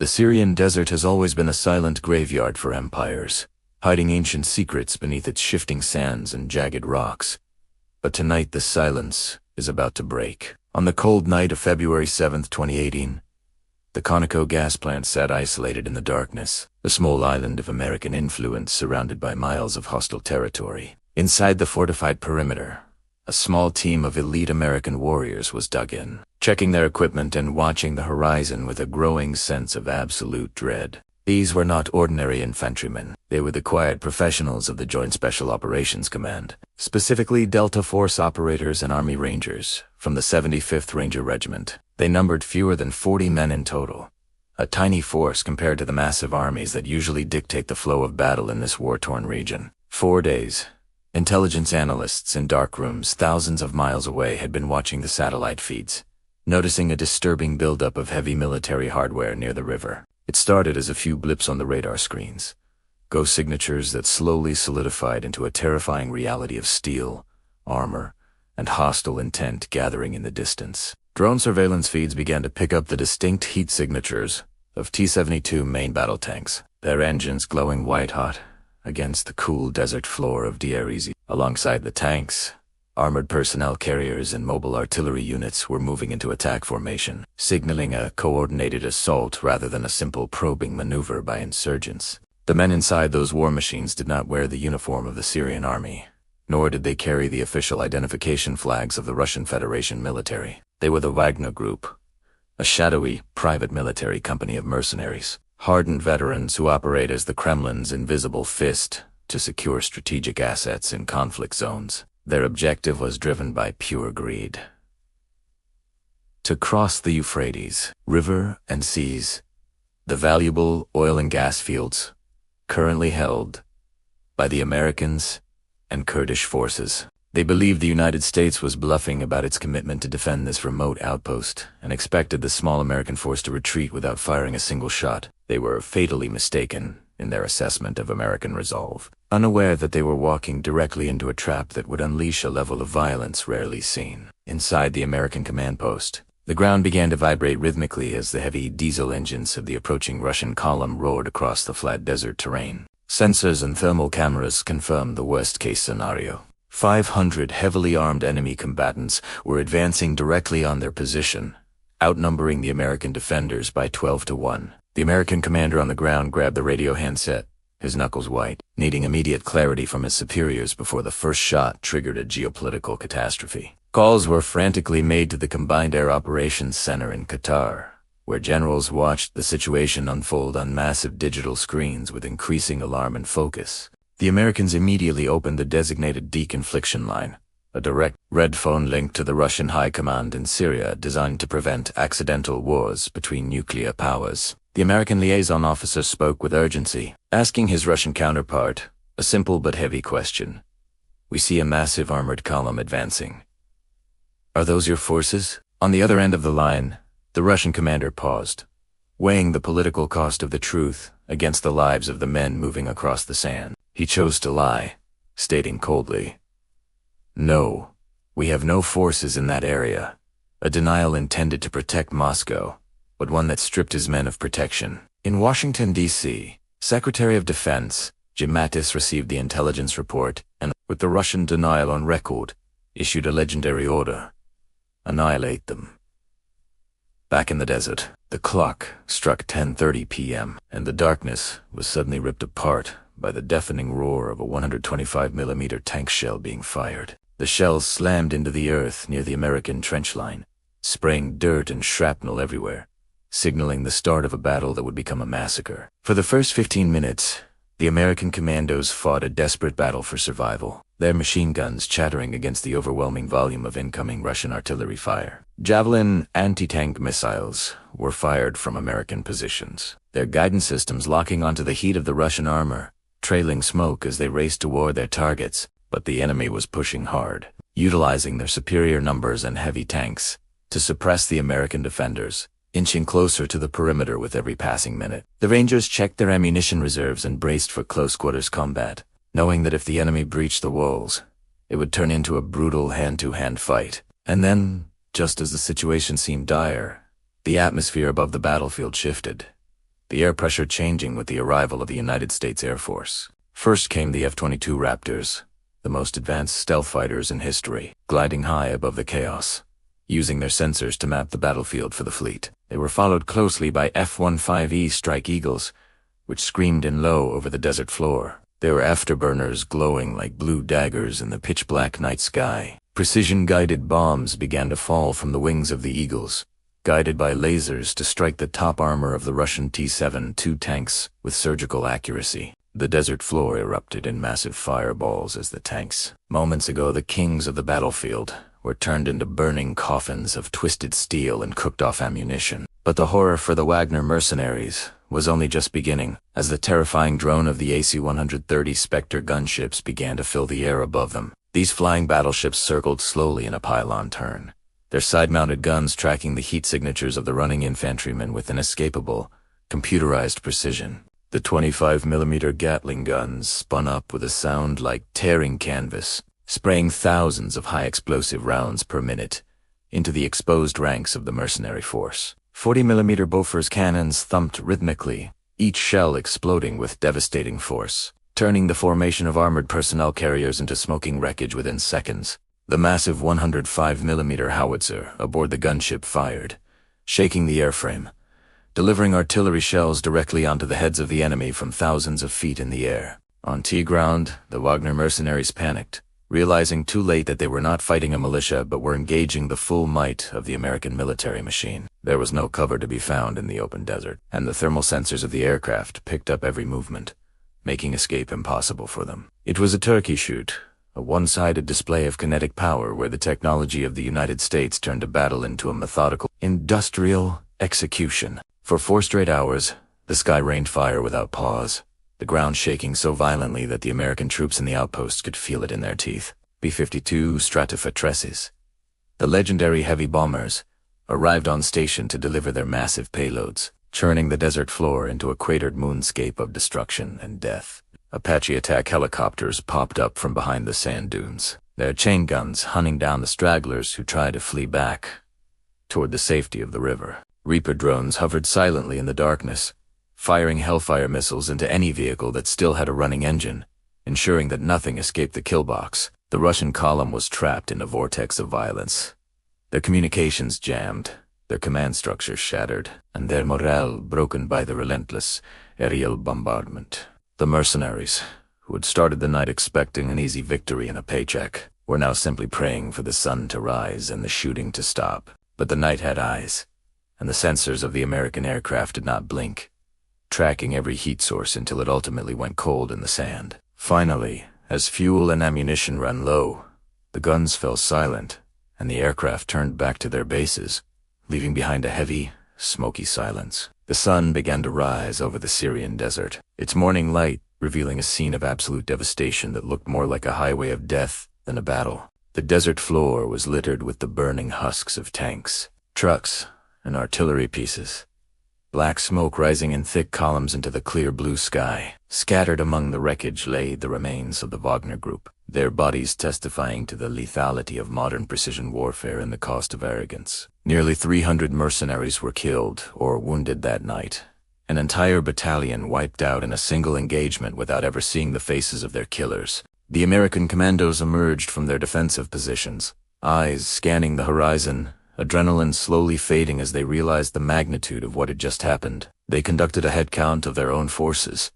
The Syrian desert has always been a silent graveyard for empires, hiding ancient secrets beneath its shifting sands and jagged rocks. But tonight the silence is about to break. On the cold night of February 7th, 2018, the Conoco gas plant sat isolated in the darkness, a small island of American influence surrounded by miles of hostile territory. Inside the fortified perimeter, a small team of elite American warriors was dug in, checking their equipment and watching the horizon with a growing sense of absolute dread. These were not ordinary infantrymen. They were the quiet professionals of the Joint Special Operations Command, specifically Delta Force operators and Army Rangers from the 75th Ranger Regiment. They numbered fewer than 40 men in total, a tiny force compared to the massive armies that usually dictate the flow of battle in this war-torn region. 4 days. Intelligence analysts in dark rooms thousands of miles away had been watching the satellite feeds, noticing a disturbing buildup of heavy military hardware near the river. It started as a few blips on the radar screens, ghost signatures that slowly solidified into a terrifying reality of steel, armor, and hostile intent gathering in the distance. Drone surveillance feeds began to pick up the distinct heat signatures of T-72 main battle tanks, their engines glowing white-hot against the cool desert floor of Deir. Alongside the tanks, armored personnel carriers and mobile artillery units were moving into attack formation, signaling a coordinated assault rather than a simple probing maneuver by insurgents. The men inside those war machines did not wear the uniform of the Syrian army, nor did they carry the official identification flags of the Russian Federation military. They were the Wagner Group, a shadowy, private military company of mercenaries, hardened veterans who operate as the Kremlin's invisible fist to secure strategic assets in conflict zones. Their objective was driven by pure greed. To cross the Euphrates, river and seas, the valuable oil and gas fields currently held by the Americans and Kurdish forces. They believed the United States was bluffing about its commitment to defend this remote outpost and expected the small American force to retreat without firing a single shot. They were fatally mistaken in their assessment of American resolve, unaware that they were walking directly into a trap that would unleash a level of violence rarely seen. Inside the American command post, the ground began to vibrate rhythmically as the heavy diesel engines of the approaching Russian column roared across the flat desert terrain. Sensors and thermal cameras confirmed the worst-case scenario. 500 heavily armed enemy combatants were advancing directly on their position, outnumbering the American defenders by 12-1. The American commander on the ground grabbed the radio handset, his knuckles white, needing immediate clarity from his superiors before the first shot triggered a geopolitical catastrophe. Calls were frantically made to the Combined Air Operations Center in Qatar, where generals watched the situation unfold on massive digital screens with increasing alarm and focus. The Americans immediately opened the designated deconfliction line, a direct red phone link to the Russian High Command in Syria designed to prevent accidental wars between nuclear powers. The American liaison officer spoke with urgency, asking his Russian counterpart a simple but heavy question. "We see a massive armored column advancing. Are those your forces?" On the other end of the line, the Russian commander paused, weighing the political cost of the truth against the lives of the men moving across the sand. He chose to lie, stating coldly, "No, we have no forces in that area," a denial intended to protect Moscow, but one that stripped his men of protection. In Washington, D.C., Secretary of Defense Jim Mattis received the intelligence report and, with the Russian denial on record, issued a legendary order: annihilate them. Back in the desert, the clock struck 10:30 p.m., and the darkness was suddenly ripped apart by the deafening roar of a 125mm tank shell being fired. The shells slammed into the earth near the American trench line, spraying dirt and shrapnel everywhere, signaling the start of a battle that would become a massacre. For the first 15 minutes, the American commandos fought a desperate battle for survival, their machine guns chattering against the overwhelming volume of incoming Russian artillery fire. Javelin anti-tank missiles were fired from American positions, their guidance systems locking onto the heat of the Russian armor, trailing smoke as they raced toward their targets. But the enemy was pushing hard, utilizing their superior numbers and heavy tanks to suppress the American defenders, inching closer to the perimeter with every passing minute. The Rangers checked their ammunition reserves and braced for close-quarters combat, knowing that if the enemy breached the walls, it would turn into a brutal hand-to-hand fight. And then, just as the situation seemed dire, the atmosphere above the battlefield shifted. the air pressure changing with the arrival of the United States Air Force. First came the F-22 Raptors, the most advanced stealth fighters in history, gliding high above the chaos, using their sensors to map the battlefield for the fleet. They were followed closely by F-15E Strike Eagles, which screamed in low over the desert floor. Their afterburners glowing like blue daggers in the pitch-black night sky. Precision-guided bombs began to fall from the wings of the Eagles, guided by lasers to strike the top armor of the Russian T-72 tanks with surgical accuracy. The desert floor erupted in massive fireballs as the tanks, moments ago the kings of the battlefield, were turned into burning coffins of twisted steel and cooked-off ammunition. But the horror for the Wagner mercenaries was only just beginning, as the terrifying drone of the AC-130 Spectre gunships began to fill the air above them. These flying battleships circled slowly in a pylon turn, their side-mounted guns tracking the heat signatures of the running infantrymen with inescapable, computerized precision. The 25mm Gatling guns spun up with a sound like tearing canvas, spraying thousands of high-explosive rounds per minute into the exposed ranks of the mercenary force. 40mm Bofors cannons thumped rhythmically, each shell exploding with devastating force, turning the formation of armored personnel carriers into smoking wreckage within seconds. The massive 105mm howitzer aboard the gunship fired, shaking the airframe, delivering artillery shells directly onto the heads of the enemy from thousands of feet in the air. On T-ground, the Wagner mercenaries panicked, realizing too late that they were not fighting a militia but were engaging the full might of the American military machine. There was no cover to be found in the open desert, and the thermal sensors of the aircraft picked up every movement, making escape impossible for them. It was a turkey shoot, a one-sided display of kinetic power where the technology of the United States turned a battle into a methodical, industrial execution. For 4 straight hours, the sky rained fire without pause, the ground shaking so violently that the American troops in the outposts could feel it in their teeth. B-52 Stratofortresses, the legendary heavy bombers, arrived on station to deliver their massive payloads, churning the desert floor into a cratered moonscape of destruction and death. Apache attack helicopters popped up from behind the sand dunes, their chain guns hunting down the stragglers who tried to flee back toward the safety of the river. Reaper drones hovered silently in the darkness, firing Hellfire missiles into any vehicle that still had a running engine, ensuring that nothing escaped the kill box. The Russian column was trapped in a vortex of violence. Their communications jammed, their command structures shattered, and their morale broken by the relentless aerial bombardment. The mercenaries, who had started the night expecting an easy victory and a paycheck, were now simply praying for the sun to rise and the shooting to stop. But the night had eyes, and the sensors of the American aircraft did not blink, tracking every heat source until it ultimately went cold in the sand. Finally, as fuel and ammunition ran low, the guns fell silent, and the aircraft turned back to their bases, leaving behind a heavy, smoky silence. The sun began to rise over the Syrian desert, its morning light revealing a scene of absolute devastation that looked more like a highway of death than a battle. The desert floor was littered with the burning husks of tanks, trucks, and artillery pieces, black smoke rising in thick columns into the clear blue sky. Scattered among the wreckage lay the remains of the Wagner Group, their bodies testifying to the lethality of modern precision warfare and the cost of arrogance. Nearly 300 mercenaries were killed or wounded that night, an entire battalion wiped out in a single engagement without ever seeing the faces of their killers. The American Commandos emerged from their defensive positions, eyes scanning the horizon, adrenaline slowly fading as they realized the magnitude of what had just happened. They conducted a head count of their own forces,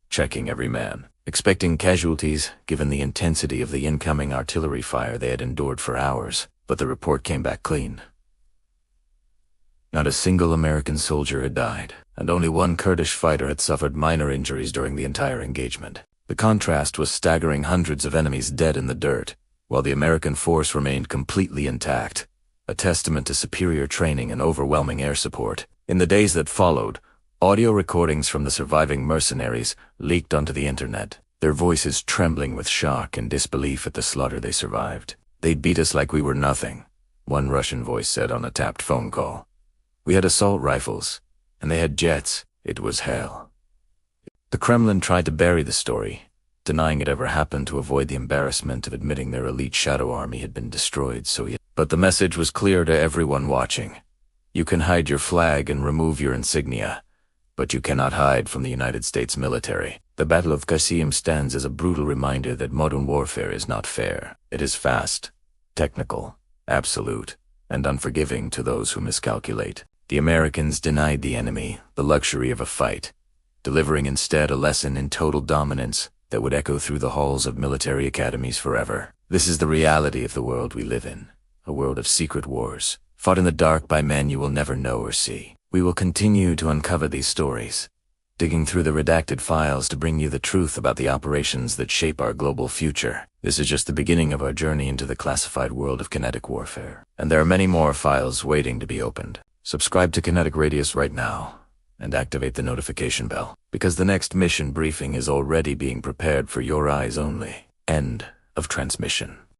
checking every man, expecting casualties given the intensity of the incoming artillery fire they had endured for hours, but the report came back clean. Not a single American soldier had died, and only one Kurdish fighter had suffered minor injuries during the entire engagement. The contrast was staggering: hundreds of enemies dead in the dirt, while the American force remained completely intact, a testament to superior training and overwhelming air support. In the days that followed, audio recordings from the surviving mercenaries leaked onto the internet, their voices trembling with shock and disbelief at the slaughter they survived. "They'd beat us like we were nothing," one Russian voice said on a tapped phone call. "We had assault rifles, and they had jets. It was hell." The Kremlin tried to bury the story, denying it ever happened to avoid the embarrassment of admitting their elite shadow army had been destroyed. But the message was clear to everyone watching. You can hide your flag and remove your insignia, But you cannot hide from the United States military. The Battle of Khasham stands as a brutal reminder that modern warfare is not fair. It is fast, technical, absolute, and unforgiving to those who miscalculate. The Americans denied the enemy the luxury of a fight, delivering instead a lesson in total dominance that would echo through the halls of military academies forever. This is the reality of the world we live in, a world of secret wars, fought in the dark by men you will never know or see. We will continue to uncover these stories, digging through the redacted files to bring you the truth about the operations that shape our global future. This is just the beginning of our journey into the classified world of kinetic warfare, and there are many more files waiting to be opened. Subscribe to Kinetic Radius right now, and activate the notification bell, because the next mission briefing is already being prepared for your eyes only. End of transmission.